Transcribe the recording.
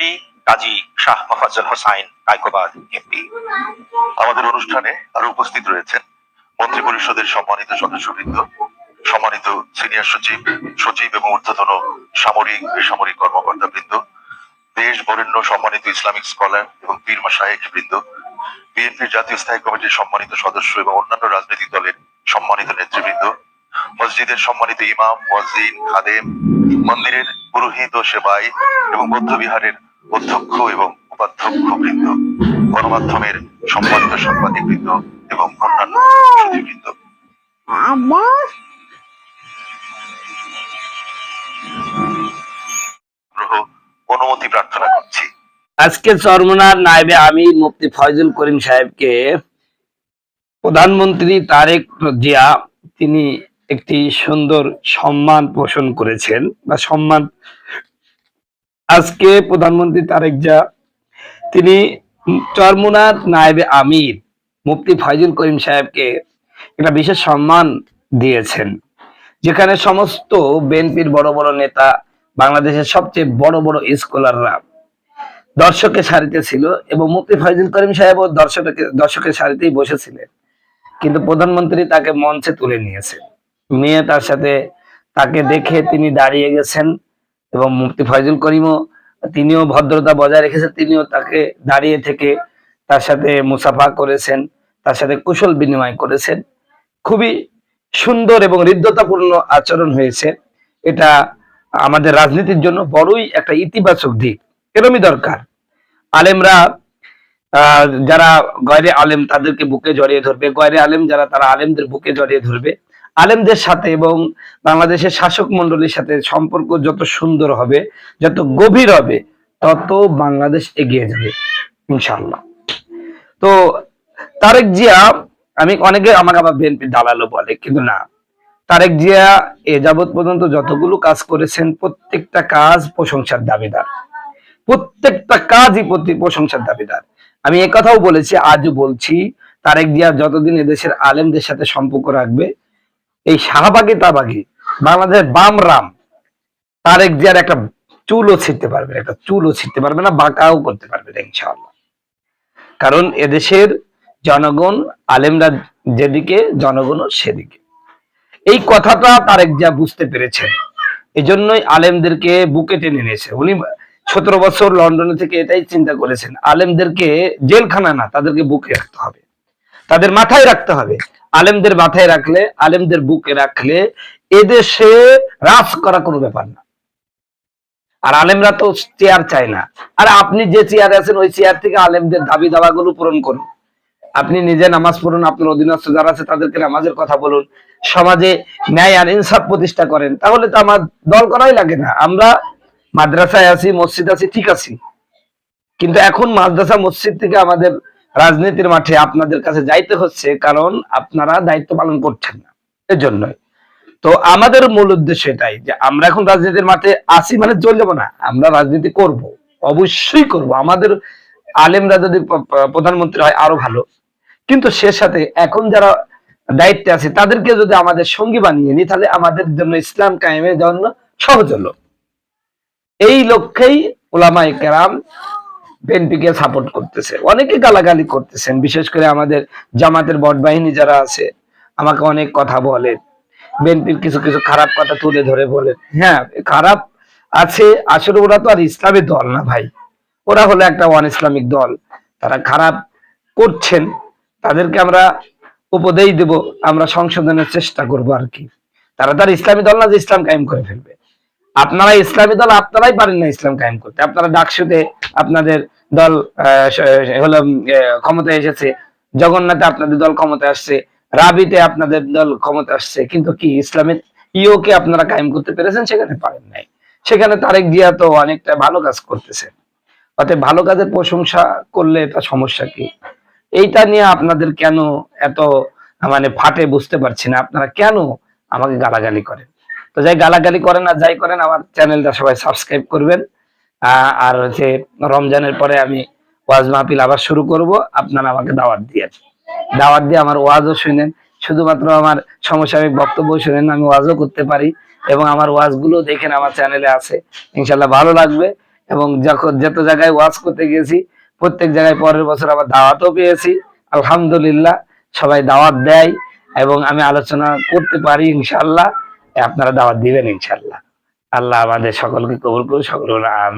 নেত্রী কাজী শাহ মোফাজ্জল হোসাইন কায়কোবাদ এমপি। আমাদের অনুষ্ঠানে আরো উপস্থিত রয়েছেন মন্ত্রী পরিষদের সম্মানিত সদস্যবৃন্দ, সম্মানিত সিনিয়র সচিব, সচিব এবং ঊর্ধ্বতন সামরিক বেসামরিক কর্মকর্তা বৃন্দ, দেশ বরেণ্য সম্মানিত ইসলামিক স্কলার এবং পীর মাশায়েখ বৃন্দ, বিএনপির জাতীয় স্থায়ী কমিটির সম্মানিত সদস্য এবং অন্যান্য রাজনৈতিক দলের সম্মানিত নেতৃবৃন্দ, মসজিদের সম্মানিত ইমাম, মুয়াজ্জিন, খাদেম, মন্দিরের পুরোহিত ও সেবাই এবং বৌদ্ধ বিহারের অধ্যক্ষ এবং উপাধ্যক্ষ বৃন্দ, গণমাধ্যমের সম্মানিত সাংবাদিক বৃন্দ এবং অন্যান্য সুধীবৃন্দ, অনুমতি প্রার্থনা করছি। আজকে চরমোনার নায়েবে আমির মুফতি ফয়জুল করিম সাহেবকে প্রধানমন্ত্রী তারেক জিয়া তিনি একটি সুন্দর সম্মান পোষণ করেছেন বা সম্মান। আজকে প্রধানমন্ত্রী তারেক জিয়া তিনি চরমোনার নায়েবে আমির মুফতি ফয়জুল করিম সাহেবকে একটা বিশেষ সম্মান দিয়েছেন, যেখানে সমস্ত বিএনপির বড় বড় নেতা, বাংলাদেশের সবচেয়ে বড় বড় স্কলাররা দর্শকের সারিতে ছিল এবং মুফতি ফয়জুল করিম সাহেব দর্শকের সারিতেই বসেছিলেন, কিন্তু প্রধানমন্ত্রী তাকে মঞ্চে তুলে নিয়ে তার সাথে তাকে দেখে তিনি দাঁড়িয়ে গেছেন এবং মুফতি ফয়জুল করিমও তিনিও ভদ্রতা বজায় রেখেছেন, তিনিও তাকে দাঁড়িয়ে থেকে তার সাথে মুসাফা করেছেন, তার সাথে কুশল বিনিময় করেছেন। খুবই সুন্দর এবং হৃদ্যতাপূর্ণ আচরণ হয়েছে। এটা আমাদের রাজনীতির জন্য বড়ই একটা ইতিবাচক দিক। এরমই দরকার। আলেমরা যারা গয়রে আলেম তাদেরকে বুকে জড়িয়ে ধরবে, গয়রে আলেম যারা তারা আলেমদের বুকে জড়িয়ে ধরবে। আলেমদের সাথে এবং বাংলাদেশের শাসক মন্ডলীর সাথে সম্পর্ক যত সুন্দর হবে, যত গভীর হবে, তত বাংলাদেশ এগিয়ে যাবে ইনশাআল্লাহ। তো তারেক জিয়া, আমি অনেকে আমাকে আবার বিএনপি দালালও বলে, কিন্তু না, তারেক জিয়া এ যাবৎ পর্যন্ত যতগুলো কাজ করেছেন প্রত্যেকটা কাজ প্রশংসার দাবিদার, প্রত্যেকটা কাজই প্রশংসার দাবিদার। আমি একথাও বলেছি, আজও বলছি, তারেক জিয়া যতদিন এদেশের আলেমদের সাথে সম্পর্ক রাখবে, এই শাহবাগী তাবাগী বাংলাদেশের বাম রাম তারেক জিয়ার একটা চুলও ছিঁড়তে পারবে না, বাঁকাও করতে পারবে না ইনশাআল্লাহ। কারণ এদেশের জনগণ, আলেমরা যেদিকে, জনগণও সেদিকে। এই কথাটা তারেক জিয়া বুঝতে পেরেছেন, এজন্যই আলেমদেরকে বুকে টেনে নিয়েছে। উনি 17 বছর লন্ডনে থেকে এটাই চিন্তা করেছেন, আলেমদেরকে জেলখানা না, তাদেরকে বুকে রাখতে হবে, তাদের মাথায় রাখতে হবে। আলেমদের মাথায় রাখলে, আলেমদের বুকে রাখলে এদেশে রাজ করা কোনো ব্যাপার না। আর আলেমরা তো চেয়ার চায় না। আর আপনি যে চেয়ারে আছেন ওই চেয়ার থেকে আলেমদের দাবি দাওয়াগুলো পূরণ করুন। আপনি নিজে নামাজ পড়ুন, আপনার অধীনস্থ যারা আছে তাদেরকে নামাজের কথা বলুন, সমাজে ন্যায় আর ইনসাফ প্রতিষ্ঠা করেন, তাহলে তো আমার দল করাই লাগে না। আমরা মাদ্রাসায় আছি, মসজিদ আছি, ঠিক আছে, কিন্তু এখন মাদ্রাসা মসজিদ থেকে আমাদের রাজনীতির মাঠে আপনাদের কাছে যাইতে হচ্ছে, কারণ আপনারা দায়িত্ব পালন করছেন না। এর জন্যই তো আমাদের মূল উদ্দেশ্য এটাই যে আমরা এখন রাজনীতির মাঠে আসি মানে চলে যাবো না, আমরা রাজনীতি করব, অবশ্যই করব। আমাদের আলেমরা যদি প্রধানমন্ত্রী হয় আরো ভালো, কিন্তু সে সাথে এখন যারা দায়িত্বে আছে তাদেরকে যদি আমাদের সঙ্গী বানিয়ে নিই, তাহলে আমাদের জন্য ইসলাম কায়েমের জন্য সহজ হলো। এই লক্ষ্যেই উলামায়ে কেরাম বিএনপিকে সাপোর্ট করতেছে, অনেকে গালাগালি করতেছেন, বিশেষ করে আমাদের জামাতের বট বাহিনী যারা আছে আমাকে অনেক কথা বলে, বিএনপির কিছু কিছু খারাপ কথা তুলে ধরে বলে। হ্যাঁ, খারাপ আছে, আসলে ওরা তো আর ইসলামী দল না ভাই, ওরা হলো একটা ওয়ান ইসলামিক দল। তারা খারাপ করছেন, তাদেরকে আমরা উপদেশ দেব, আমরা সংশোধনের চেষ্টা করবো আর কি। তারা তার ইসলামী দল না যে ইসলাম কায়েম করে ফেলবে। আপনারা ইসলামী দল, আপনারাই পারেন না ইসলাম কায়েম করতে। আপনারা ডাকসুতে আপনাদের দল হলো ক্ষমতায় এসেছে, জগন্নাথে আপনাদের দল ক্ষমতায় আসছে, রাবিতে আপনাদের দল ক্ষমতা আসছে, কিন্তু কি ইসলামের ইওকে আপনারা কায়েম করতে পেরেছেন? সেখানে পারেন নাই। সেখানে তারেক জিয়া তো অনেকটা ভালো কাজ করতেছে, অতএব ভালো কাজের প্রশংসা করলে এটা সমস্যা কি? এইটা নিয়ে আপনাদের কেন এত মানে ফাটে বুঝতে পারছি না, আপনারা কেন আমাকে গালাগালি করেন? তো যাই গালাগালি করেন আর যাই করেন, আমার চ্যানেলটা সবাই সাবস্ক্রাইব করবেন। আর হচ্ছে রমজানের পরে আমি ওয়াজ মাহফিল আবার শুরু করব, আপনারা আমাকে দাওয়াত দিয়ে আমার ওয়াজও শুনেন, শুধুমাত্র আমার সমসাময়িক বক্তব্য শুনেন, আমি ওয়াজও করতে পারি এবং আমার ওয়াজগুলো দেখেন, আমার চ্যানেলে আছে, ইনশাল্লাহ ভালো লাগবে। এবং যখন যত জায়গায় ওয়াজ করতে গেছি প্রত্যেক জায়গায় পরের বছর আবার দাওয়াতও পেয়েছি। আলহামদুলিল্লাহ, সবাই দাওয়াত দেয় এবং আমি আলোচনা করতে পারি ইনশাআল্লাহ। আপনারা দাওয়াত দিবেন ইনশাআল্লাহ। আল্লাহ আমাদের সকলকে কবুল করুন, সকল আমি